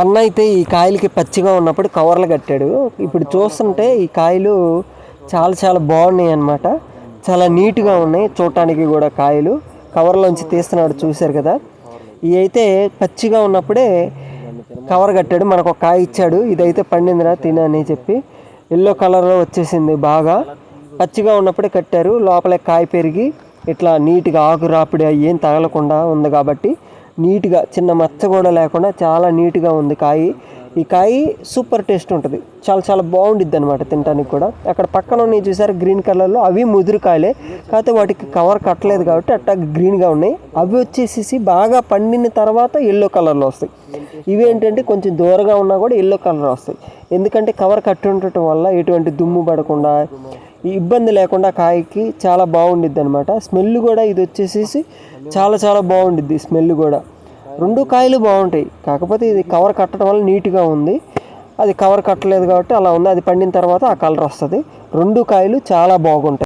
అన్న అయితే ఈ కాయలకి పచ్చిగా ఉన్నప్పుడు కవర్లు కట్టాడు. ఇప్పుడు చూస్తుంటే ఈ కాయలు చాలా చాలా బాగున్నాయి అన్నమాట. చాలా నీట్గా ఉన్నాయి చూడటానికి కూడా. కాయలు కవర్లోంచి తీస్తున్నాడు, చూశారు కదా. ఇవి అయితే పచ్చిగా ఉన్నప్పుడే కవర్ కట్టాడు, మనకు ఒక కాయ ఇచ్చాడు. ఇదైతే పండిందిరా తినని చెప్పి. ఎల్లో కలర్లో వచ్చేసింది బాగా. పచ్చిగా ఉన్నప్పుడే కట్టారు, లోపలే కాయ పెరిగి ఇట్లా నీట్గా ఆకు రాపిడి ఏం తగలకుండా ఉంది కాబట్టి నీట్గా చిన్న మచ్చ కూడా లేకుండా చాలా నీట్గా ఉంది కాయ. ఈ కాయ సూపర్ టేస్ట్ ఉంటుంది, చాలా చాలా బాగుండిద్ది అనమాట తినడానికి కూడా. అక్కడ పక్కన ఉన్నాయి చూసారు గ్రీన్ కలర్లో, అవి ముదురు కాయలే, కాకపోతే వాటికి కవర్ కట్టలేదు కాబట్టి అట్టా గ్రీన్గా ఉన్నాయి. అవి వచ్చేసి బాగా పండిన తర్వాత ఎల్లో కలర్లో వస్తాయి. ఇవి ఏంటంటే కొంచెం దూరంగా ఉన్నా కూడా ఎల్లో కలర్ వస్తాయి, ఎందుకంటే కవర్ కట్టి ఉండటం వల్ల ఎటువంటి దుమ్ము పడకుండా ఇబ్బంది లేకుండా కాయకి చాలా బాగుండిద్ది అనమాట. స్మెల్ కూడా ఇది వచ్చేసి చాలా చాలా బాగుండిద్ది స్మెల్ కూడా. రెండు కాయలు బాగుంటాయి, కాకపోతే ఇది కవర్ కట్టడం వల్ల నీట్గా ఉంది. అది కవర్ కట్టలేదు కాబట్టి అలా ఉంది. అది పండిన తర్వాత ఆ కలర్ వస్తుంది. రెండు కాయలు చాలా బాగుంటాయి.